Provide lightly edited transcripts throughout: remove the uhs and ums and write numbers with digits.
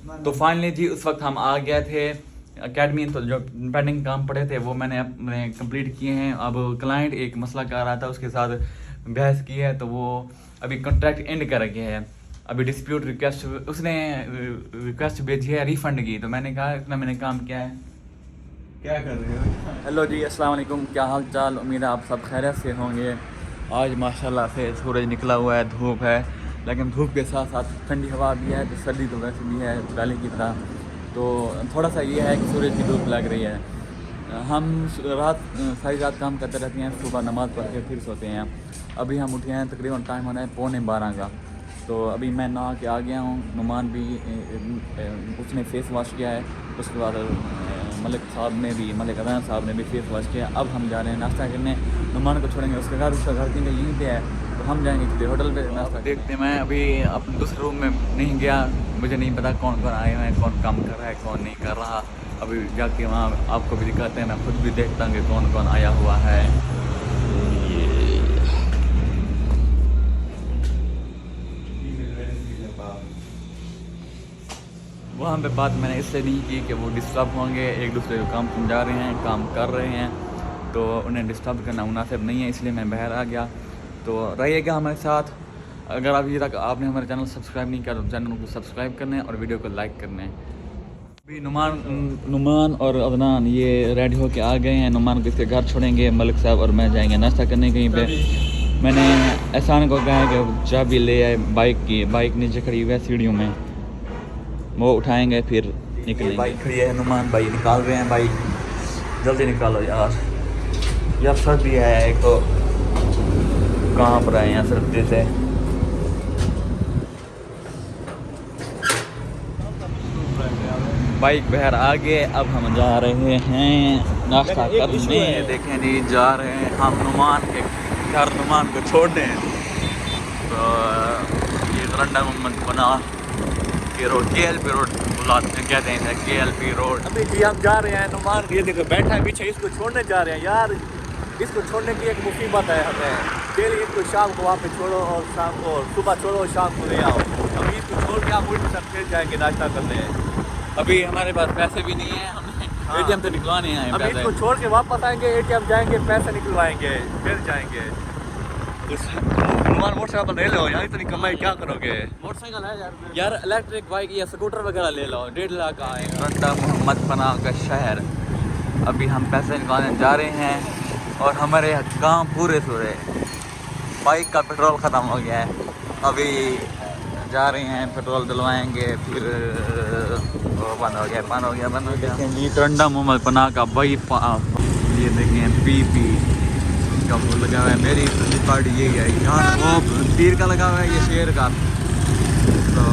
तो फाइनली जी उस वक्त हम आ गए थे एकेडमी। तो जो पेंडिंग काम पड़े थे वो मैंने अपने कंप्लीट किए हैं। अब क्लाइंट एक मसला कर रहा था, उसके साथ बहस की है, तो वो अभी कॉन्ट्रैक्ट एंड कर गया है। अभी डिस्प्यूट रिक्वेस्ट उसने रिक्वेस्ट भेजी है रिफ़ंड की, तो मैंने कहा इतना मैंने काम किया है। क्या कर रहे हो? हेलो जी, अस्सलाम वालेकुम, क्या हाल चाल? उम्मीद है आप सब खैरियत से होंगे। आज माशाल्लाह से सूरज निकला हुआ है, धूप है, लेकिन धूप के साथ साथ ठंडी हवा भी है, तो सर्दी तो वैसे भी है पहले की तरह। तो थोड़ा सा ये है कि सूरज की धूप लग रही है। हम रात सारी रात काम करते रहते हैं, सुबह नमाज़ पढ़ के फिर सोते हैं। अभी हम उठे हैं, तकरीबन टाइम होना है 11:15 का। तो अभी मैं नहा के आ गया हूँ। नुमान भी उसने फ़ेस वॉश किया है, उसके बाद मलिक अदान साहब ने भी फेस वॉश किया। अब हम जा रहे हैं नाश्ता करने, नुमान को छोड़ेंगे, उसका घर क्योंकि यहीं पे है, तो हम जाएंगे किसी होटल पे नाश्ता देखते हैं। मैं अभी अपने दूसरे रूम में नहीं गया, मुझे नहीं पता कौन कौन आए हुए हैं, कौन काम कर रहा है, कौन नहीं कर रहा। अभी जाके वहाँ आपको भी दिखाते हैं, मैं खुद भी देखता हूँ कि कौन कौन आया हुआ है। वहाँ पे बात मैंने इससे नहीं की कि वो डिस्टर्ब होंगे, एक दूसरे को काम समझा रहे हैं, काम कर रहे हैं, तो उन्हें डिस्टर्ब करना मुनासिब नहीं है, इसलिए मैं बाहर आ गया। तो रहिएगा हमारे साथ। अगर अभी तक आपने हमारे चैनल सब्सक्राइब नहीं किया तो चैनल को सब्सक्राइब करना है और वीडियो को लाइक करना है। अभी नुमान और अदनान ये रेडी होके आ गए हैं। नुमान को इसके घर छोड़ेंगे, मलिक साहब और मैं जाएंगे नाश्ता करने कहीं पे। मैंने एहसान को कहा है कि चाबी ले आए बाइक की, बाइक नीचे खड़ी हुई है सीढ़ियों में, वो उठाएंगे फिर निकलेंगे। बाइक खड़ी है, नुमान भाई निकाल रहे हैं बाइक, जल्दी निकालो यार। यार सर्दी है, एक तो कांप रहे हैं सर्दी से। बाइक बहर आगे, अब हम जा रहे हैं नाश्ता करने। देखें नहीं जा रहे हैं हम नुमान के घर, नुमान को छोड़ने। तो ये तरंडा मोहम्मद बना रोड, KLP रोड कहते हैं, KLP रोड। अभी जी हम जा रहे हैं, नुमान ये देखो बैठा है पीछे, इसको छोड़ने जा रहे हैं। यार इसको छोड़ने की एक मुसीबत है हमें, डेली इसको शाम को वहाँ पे छोड़ो और शाम को सुबह छोड़ो और शाम को ले आओ। अभी इसको छोड़ के आप उल्टी सब फिर जाएंगे नाश्ता करने। अभी हमारे पास पैसे भी नहीं है, हमने ATM से निकलवाने हैं। अभी इसको छोड़ के वापस आएंगे, ATM जाएंगे, पैसे निकलवाएंगे, फिर जाएंगे। मोटरसाइकिल ले लो यार, इतनी कमाई क्या करोगे? मोटरसाइकिल है यार इलेक्ट्रिक बाइक या स्कूटर वगैरह ले लो, 1.5 लाख आएगा। रंडा मोहम्मद पना का शहर। अभी हम पैसे निकालने जा रहे हैं और हमारे काम पूरे पूरे। बाइक का पेट्रोल ख़त्म हो गया है, अभी जा रहे हैं पेट्रोल डलवाएंगे, फिर बंद हो गया। ये रंडा मोहम्मद पना का भाई, ये देखें PP का वो लगा हुआ है। मेरी पार्टी यही है, यहाँ वो तीर का लगा हुआ है, ये शेर का। तो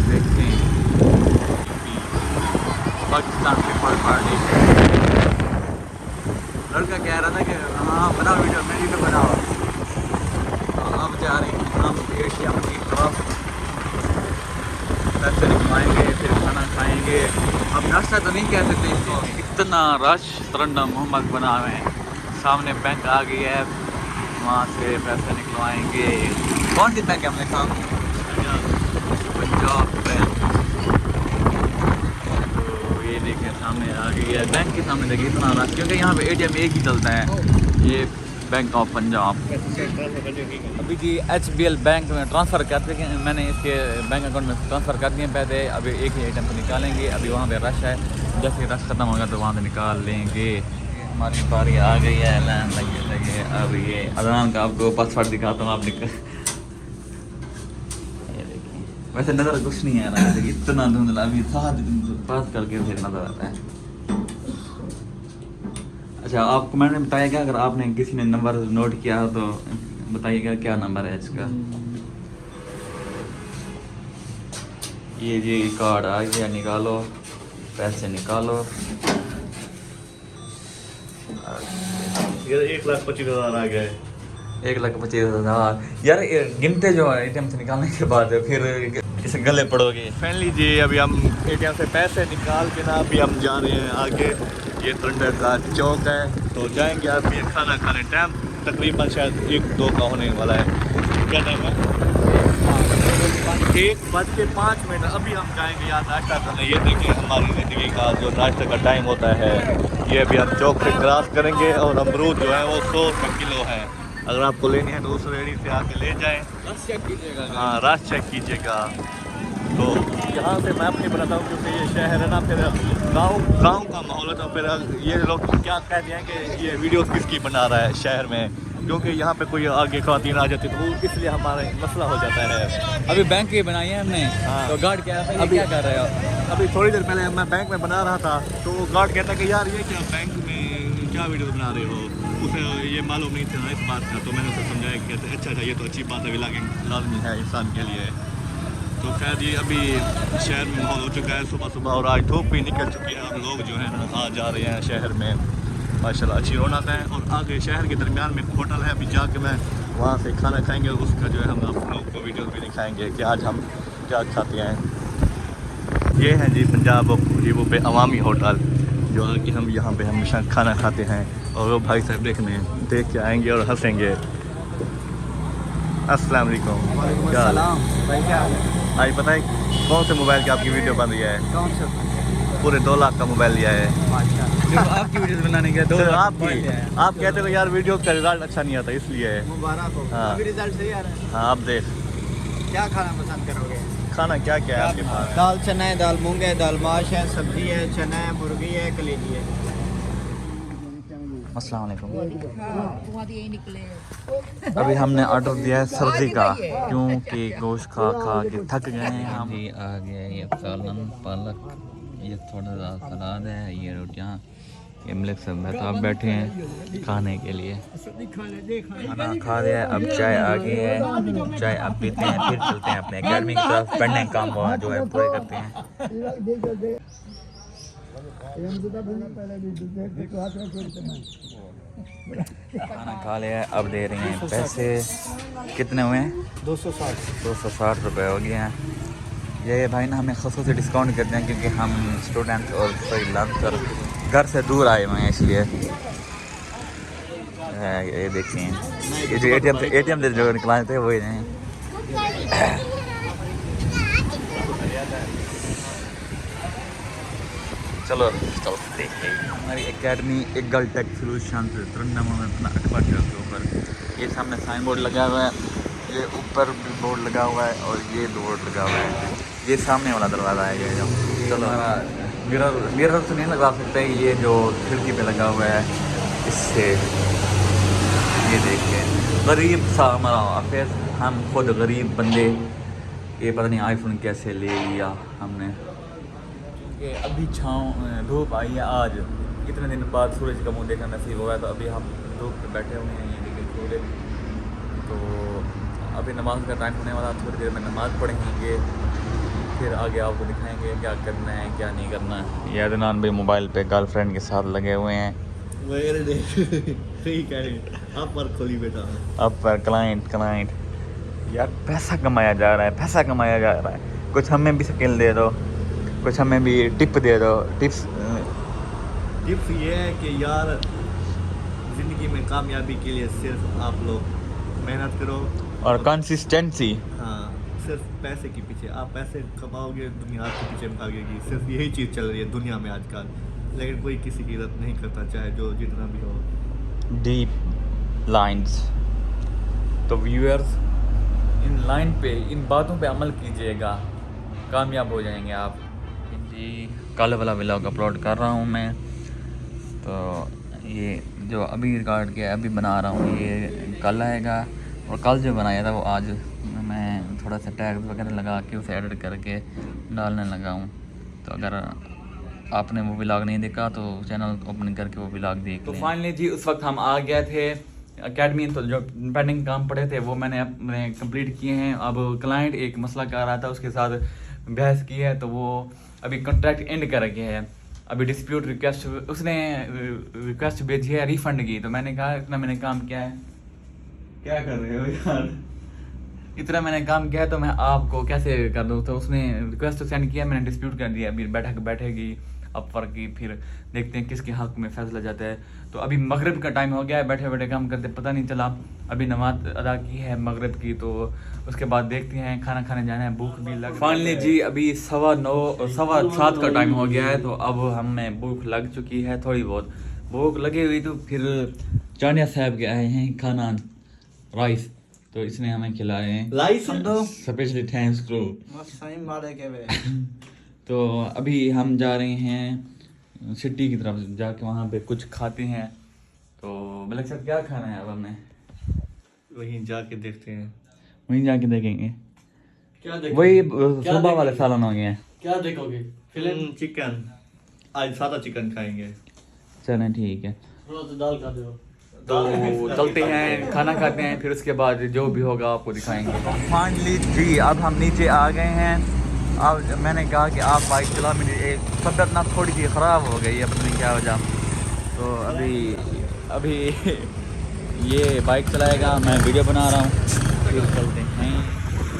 देखते हैं पाकिस्तान पीपल पार्टी। लड़का कह रहा था कि हाँ बनाओ वीडियो, मैं वीडियो बनाओ। तो अब जा रहे हैं हम ATM की तरफ, पैसे निकलवाएंगे, फिर खाना खाएंगे। अब नाश्ता तो नहीं कह सकते इसको, इतना रश तरंडा मोहम्मद बना हुए हैं। सामने बैंक आ गई है, वहाँ से पैसे निकलवाएंगे। कौन सी बैंक है हमने सामने? पंजाब बैंक। तो ये देखिए सामने आ गई है, बैंक के सामने देखिए इतना रश, क्योंकि यहाँ पे ATM एक ही चलता है, ये बैंक ऑफ पंजाब। अभी जी HBL बैंक में ट्रांसफ़र करते हैं, मैंने इसके बैंक अकाउंट में ट्रांसफ़र कर दिए पैसे। अभी एक ही ATM से निकालेंगे, अभी वहाँ पे रश है, जैसे रश ख़त्म होगा तो वहाँ से निकाल लेंगे। हमारी बारी आ गई है, लाइन लगे। अब ये अदनान का आपको पासवर्ड दिखाता हूँ, आप निकल। ये देखिए, वैसे नज़र कुछ नहीं है ना, इतना धुंधला, अभी साथ पास करके फिर नज़र आता है। अच्छा, आप कमेंट में बताइएगा अगर आपने किसी ने नंबर नोट किया हो तो बताइएगा क्या नंबर है इसका। ये जी कार्ड आ गया, निकालो, पैसे निकालो। 1,25,000 आ गए। 1,25,000 यार, गिनते जो ATM से निकालने के बाद फिर इसे गले पड़ोगे। फाइनली जी अभी हम ATM से पैसे निकाल के ना अभी हम जा रहे हैं आगे। ये तरंडा का चौक है, तो जाएंगे अभी खाना खाने। टाइम तकरीबन शायद 1-2 का होने वाला है। क्या टाइम है? 1:05 अभी हम जाएंगे यार नाश्ता करने। ये देखिए हमारी ज़िंदगी का जो नाश्ते का टाइम होता है, ये अभी हम चौक से क्रॉस करेंगे। और अमरूद जो है वो 100 रुपये किलो है। अगर आपको लेनी है तो उस रेडी से आके ले जाएं। रस चेक कीजिएगा। हाँ, रश चेक कीजिएगा। तो यहाँ से मैं अपनी बताता हूँ, क्योंकि ये शहर है ना, फिर गाँव का माहौल है, तो फिर ये लोग क्या कहते हैं कि ये वीडियो किसकी बना रहा है शहर में, क्योंकि यहाँ पे कोई आगे ख़वातीन आ जाती है तो वो इसलिए हमारा मसला हो जाता है। अभी बैंक की बनाई है हमने। हाँ। तो गार्ड क्या है, अभी क्या कर रहे हो? अभी थोड़ी देर पहले मैं बैंक में बना रहा था, तो वो गार्ड कहता है कि यार ये क्या बैंक में क्या वीडियो बना रहे हो, उसे ये मालूम नहीं था इस बात का। तो मैंने उसे समझाया कि अच्छा ये तो अच्छी बात है, लाजमी है इंसान के लिए। तो खैर ये अभी शहर में माहौल हो चुका है सुबह सुबह, और आज धूप भी निकल चुकी है। अब लोग जो है ना आ जा रहे हैं शहर में, माशाल्लाह अच्छी रौनक है। और आगे शहर के दरमियान में एक होटल है, अभी जाके मैं वहाँ से खाना खाएंगे। उसका जो है हम आप लोग को वीडियो भी दिखाएंगे कि आज हम क्या खाते हैं। ये है जी पंजाब वो पे अवामी होटल, जो आगे हम यहाँ पे हमेशा खाना खाते हैं। और वो भाई साहब देख के आएंगे और हंसेंगे। अस्सलाम वालेकुम। क्या हाल है भाई? क्या हाल है? आज पता है कौन से मोबाइल की आपकी वीडियो बन रही है? कौन सा? पूरे 2 लाख का मोबाइल लिया है। सिर्फ आपकी वीडियो बनाने के 2 सिर्फ लाख आपकी। आप कहते हो यार वीडियो का रिजल्ट अच्छा नहीं आता, इसलिए। मुबारक हो। हाँ। अभी रिजल्ट सही आ रहा है। हाँ, आप देख क्या खाना पसंद करोगे? खाना क्या क्या है आपके पास? दाल चना है, दाल मूंग है, दाल माश है, सब्जी है, चना है, मुर्गी है, कलेजी है। अस्सलाम वालेकुम। यही निकले। अभी हमने ऑर्डर दिया है सब्जी का, क्योंकि गोश्त खा के थक गए हैं हम। जी आ गया ये सालन पालक, ये थोड़ा सा सलाद है, ये रोटियाँ, ये मिल्क सब मेहताब बैठे हैं खाने के लिए। खाना खा लिया है, अब चाय आ गई है, चाय अब पीते हैं, फिर चलते हैं अपने एकेडमी की तरफ। पेंडिंग काम हुआ जो है पूरे करते हैं। खाना खा लिया है, अब दे रहे हैं पैसे। कितने हुए हैं? 260 रुपये हो गए हैं। ये भाई ना हमें खसूसी डिस्काउंट करते हैं, क्योंकि हम स्टूडेंट और फ्रीलांसर घर से दूर आए हुए हैं, इसलिए। ये देखिए, ये जो एटीएम से जो निकलाए थे वही हैं। चलो देखिए हमारी एकेडमी एग्गल टेक सोल्यूशन तरन्नुम में अपना 8वां के ऊपर ये सामने साइन बोर्ड लगा हुआ है, ये ऊपर भी बोर्ड लगा हुआ है, और ये बोर्ड लगा हुआ है। ये सामने वाला दरवाज़ा है ये जो। चलो मिरर से नहीं लगा सकते, ये जो खिड़की पे लगा हुआ है इससे। ये देखिए गरीब सा हमारा फिर हम खुद गरीब बंदे, ये पता नहीं आईफोन कैसे ले लिया हमने। कि अभी धूप आई है आज, इतने दिन बाद सूरज का मुंह देखना नसीब हुआ है, तो अभी हम धूप पे बैठे हुए हैं। ये देखिए सूरज, तो अभी नमाज का टाइम होने वाला, थोड़ी देर में नमाज़ पढ़ेंगे, फिर आगे आपको दिखाएंगे क्या करना है क्या नहीं करना है। ये अदनान भाई मोबाइल पे गर्लफ्रेंड के साथ लगे हुए हैं। सही कह रहे, आप पर खोली बेटा, अब पर क्लाइंट यार पैसा कमाया जा रहा है, पैसा कमाया जा रहा है। कुछ हमें भी स्किल दे दो, कुछ हमें भी टिप दे दो। टिप्स ये है कि यार ज़िंदगी में कामयाबी के लिए सिर्फ आप लोग मेहनत करो और कंसिस्टेंसी। हाँ, सिर्फ पैसे के पीछे आप पैसे कमाओगे, दुनिया आपके पीछे भागेगी। सिर्फ यही चीज़ चल रही है दुनिया में आजकल, लेकिन कोई किसी की इज्जत नहीं करता, चाहे जो जितना भी हो। Deep lines. तो व्यूअर्स इन लाइन पे, इन बातों पे अमल कीजिएगा, कामयाब हो जाएंगे आप। जी कल वाला व्लॉग अपलोड कर रहा हूँ मैं, तो ये जो अभी रिकॉर्ड किया अभी बना रहा हूँ, ये कल आएगा। और कल जो बनाया था वो आज मैं थोड़ा सा टैग वगैरह लगा के उसे एडिट करके डालने लगा हूँ। तो अगर आपने वो व्लॉग नहीं देखा तो चैनल ओपन करके वो व्लॉग देख लें। तो फाइनली जी उस वक्त हम आ गए थे एकेडमी, तो जो पेंडिंग काम पड़े थे वो मैंने अपने कंप्लीट किए हैं। अब क्लाइंट एक मसला कर रहा था, उसके साथ बहस की है, तो वो अभी कॉन्ट्रैक्ट एंड कर गया है। अभी डिस्प्यूट रिक्वेस्ट उसने रिक्वेस्ट भेजी है रिफंड की, तो मैंने कहा इतना मैंने काम किया है, क्या कर रहे हो यार, इतना मैंने काम किया है तो मैं आपको कैसे कर दूँ। तो उसने रिक्वेस्ट सेंड किया, मैंने डिस्प्यूट कर दिया, अभी बैठेगी। अब फ़र्क की फिर देखते हैं किसके हक़ में फ़ैसला जाता है। तो अभी मगरिब का टाइम हो गया है, बैठे बैठे काम करते पता नहीं चला। अभी नमाज अदा की है मगरिब की, तो उसके बाद देखते हैं, खाना खाने जाना है, भूख भी लग। फाइनली जी अभी 7:15 का टाइम हो गया है, तो अब हमें भूख लग चुकी है, थोड़ी बहुत भूख लगी हुई। तो फिर चांडिया साहब के आए हैं खाना राइस, तो इसने हमें खिलाए हैं लाइस स्पेशली थैंक्स टू। सही मारे के वे तो अभी हम जा रहे हैं सिटी की तरफ, जाके वहाँ पे कुछ खाते हैं। तो मलिक साहब क्या खाना है अब हमें? वहीं जाके देखते हैं, वहीं जाके देखेंगे। क्या देखोगे? वही क्या सुबह वाले देखोगे? सालन हो गए हैं। क्या देखोगे? फिल्म चिकन, आज सादा चिकन खाएंगे। चलें ठीक है, दाल खा दो। तो चलते हैं, खाना खाते हैं, फिर उसके बाद जो भी होगा आपको दिखाएंगे। फाइनली जी अब हम नीचे आ गए हैं। अब मैंने कहा कि आप बाइक चला, मेरी तबीयत ना थोड़ी सी ख़राब हो गई है, पता नहीं क्या वजह। तो अभी ये बाइक चलाएगा, मैं वीडियो बना रहा हूँ, फिर चलते हैं।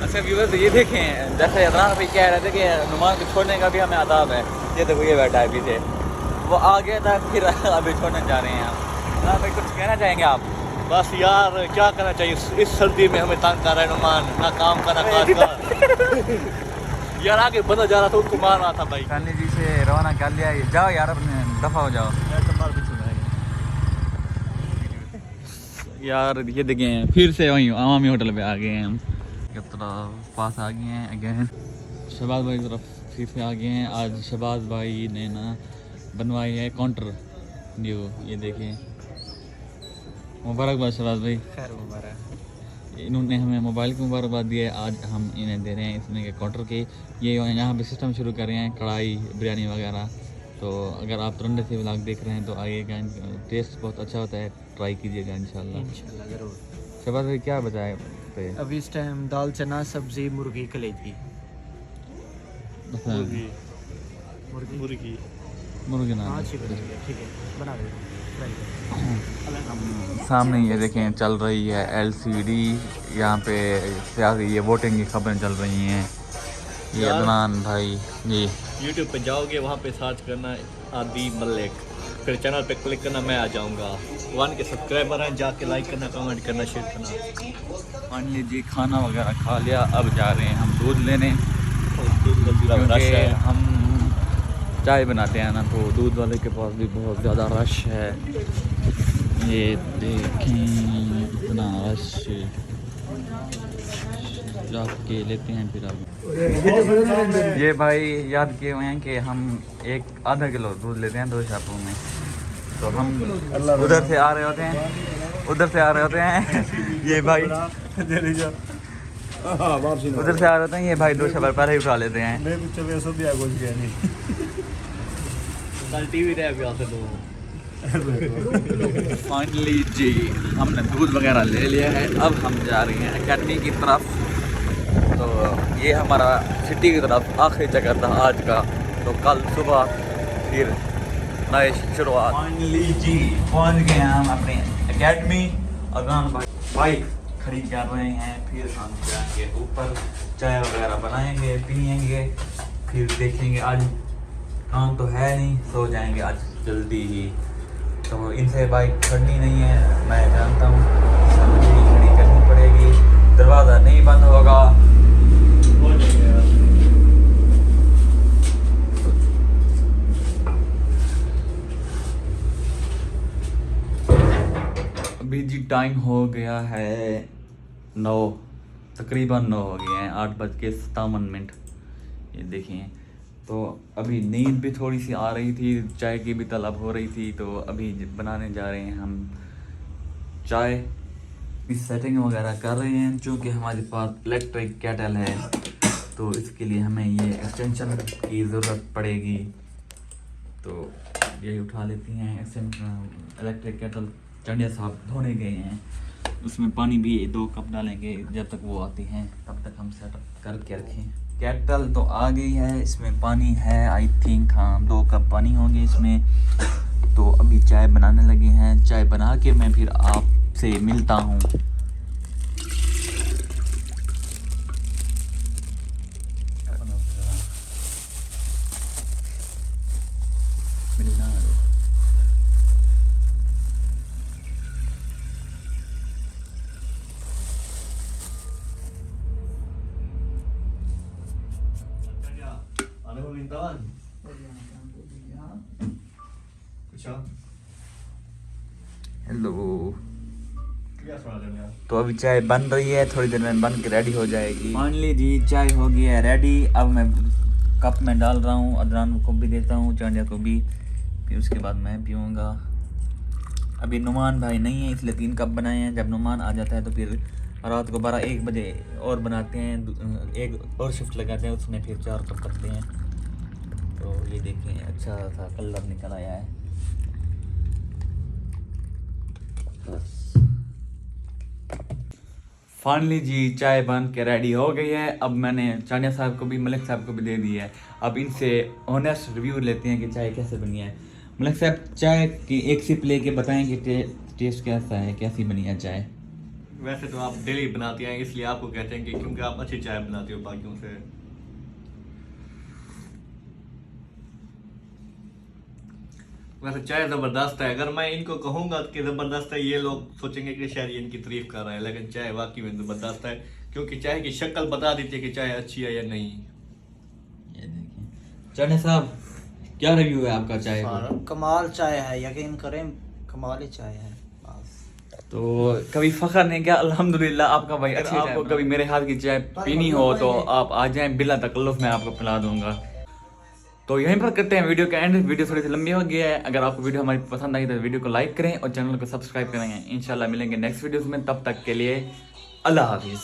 अच्छा व्यूअर्स ये देखें, जैसे इमरान भाई कह रहे थे कि नुमान को छोड़ने का भी हमें आदाब है। ये देखो ये बैठा है पीछे, वो आ गया था, फिर अभी छोड़ने जा रहे हैं आप। हाँ भाई कुछ कहना चाहेंगे आप? बस यार क्या करना चाहिए, इस सर्दी में हमें तंग कर रहा है नुमान, ना काम का ना काज का। यार आगे बंदा जा रहा था, उसको मार रहा था भाई। काली जी से रवाना कर लिया, जाओ यार अपने दफ़ा हो जाओ यार। ये देखें फिर से वहीं अवामी होटल पे आ गए हैं हम, तरफ पास आ गए हैं अगेन। शहबाज भाई की तरफ फिर से आ गए हैं। आज शहबाज भाई ने ना बनवाई है काउंटर न्यू, ये देखिए, मुबारकबाद शहबाज भाई, खैर मुबारक। इन्होंने हमें मोबाइल की मुबारकबाद दी है, आज हम इन्हें दे रहे हैं इसमें के काउंटर के। ये यहाँ पे सिस्टम शुरू कर रहे हैं, कढ़ाई बिरयानी वगैरह। तो अगर आप तुरंत से व्लॉग देख रहे हैं तो आइएगा, टेस्ट बहुत अच्छा होता है, ट्राई कीजिएगा इंशाल्लाह। इंशाल्लाह ज़रूर। शहबाज भाई क्या बताए पे? अभी इस टाइम दाल चना सब्जी मुर्गी कलेजी। मुर्गी ना हाँ ठीक है बना दे। सामने ये देखें चल रही है LCD, यहाँ पे सियासी ये वोटिंग की खबरें चल रही हैं। ये अदनान भाई जी YouTube पे जाओगे, वहाँ पे सर्च करना आदि मलिक, फिर चैनल पे क्लिक करना, मैं आ जाऊँगा। 1 के सब्सक्राइबर हैं, जाके लाइक करना, कमेंट करना, शेयर करना। फाइनली जी खाना वगैरह खा लिया, अब जा रहे हैं हम दूध लेने, रश क्योंकि है। हम चाय बनाते हैं ना, तो दूध वाले के पास भी बहुत ज़्यादा रश है। ये देखें इतना रश, जाके लेते हैं फिर अब। ये भाई याद किए हुए हैं कि हम आधा किलो दूध लेते हैं 2 शॉपों में। तो हम उधर से आ रहे होते हैं, ये भाई उधर से आ रहे होते हैं, ये भाई 2 शॉप पहले ही उठा लेते हैं। कल टीवी रह गया से दो। फाइनली जी हमने दूध वगैरह ले लिया है, अब हम जा रहे हैं एकेडमी की तरफ। तो ये हमारा सिटी की तरफ आखिरी चक्कर था आज का, तो कल सुबह फिर नए शुरुआत। फाइनली जी पहुंच गए हम अपने एकेडमी, और बाइक खरीद कर रहे हैं, फिर हम जाएंगे ऊपर, चाय वगैरह बनाएंगे, पियेंगे, फिर देखेंगे। आज काम तो है नहीं, सो जाएंगे आज जल्दी ही। तो इनसे बाइक खड़नी नहीं है, मैं जानता हूँ, मुझे ही खड़ी करनी पड़ेगी, दरवाज़ा नहीं बंद होगा। अभी जी टाइम हो गया है 9, तकरीबन 9 हो गए हैं, 8:57। ये देखिए, तो अभी नींद भी थोड़ी सी आ रही थी, चाय की भी तलब हो रही थी, तो अभी बनाने जा रहे हैं हम चाय की सेटिंग वगैरह कर रहे हैं। चूँकि हमारे पास इलेक्ट्रिक केटल है, तो इसके लिए हमें ये एक्सटेंशन की ज़रूरत पड़ेगी, तो यही उठा लेती हैं इलेक्ट्रिक केटल। चंडिया साहब धोने गए हैं, उसमें पानी भी 2 कप डालेंगे, जब तक वो आती हैं तब तक हम सेटअप करके रखें। केटल तो आ गई है, इसमें पानी है आई थिंक, हाँ 2 कप पानी होंगे इसमें। तो अभी चाय बनाने लगे हैं, चाय बना के मैं फिर आपसे मिलता हूँ। अच्छा हेलो। क्या सुना देने यार। तो अभी चाय बन रही है, थोड़ी देर में बन के रेडी हो जाएगी। फाइनली जी चाय हो गई है रेडी। अब मैं कप में डाल रहा हूँ, अदरान को भी देता हूँ, चांडिया को भी, फिर उसके बाद मैं पीऊँगा। अभी नुमान भाई नहीं है इसलिए 3 कप बनाए हैं। जब नुमान आ जाता है तो फिर रात को 12-1 बजे और बनाते हैं, एक और शिफ्ट लगाते हैं, उसमें फिर 4 कप करते हैं। तो ये देखें अच्छा सा कलर निकल आया है। फाइनली जी चाय बन के रेडी हो गई है। अब मैंने चांडिया साहब को भी, मलिक साहब को भी दे दी है। अब इनसे ऑनेस्ट रिव्यू लेते हैं कि चाय कैसे बनी है। मलिक साहब चाय की एक सिप लेके बताएं कि टेस्ट कैसा है, कैसी बनी है चाय। वैसे तो आप डेली बनाते हैं इसलिए आपको कहते हैं कि क्योंकि आप अच्छी चाय बनाते हो बाकियों से। वैसे चाय ज़बरदस्त है। अगर मैं इनको कहूँगा कि ज़बरदस्त है, ये लोग सोचेंगे कि शायद ये इनकी तारीफ कर रहा है, लेकिन चाय वाकई में ज़बरदस्त है, क्योंकि चाय की शक्ल बता देती है कि चाय अच्छी है या नहीं। ये देखिए चांडिया साहब, क्या रिव्यू है आपका चाय का? कमाल चाय है, यकीन करें कमाल ही चाय है बस। तो कभी फखर नहीं क्या, अल्हम्दुलिल्लाह आपका भाई अच्छी। आपको कभी मेरे हाथ की चाय पीनी हो तो आप आ जाएं, बिला तकल्लुफ मैं आपको पिला दूंगा। तो यहीं पर करते हैं वीडियो का एंड। वीडियो थोड़ी सी लंबी हो गई है। अगर आपको वीडियो हमारी पसंद आई तो वीडियो को लाइक करें और चैनल को सब्सक्राइब करें। इंशाल्लाह मिलेंगे नेक्स्ट वीडियोस में, तब तक के लिए अल्लाह हाफिज़।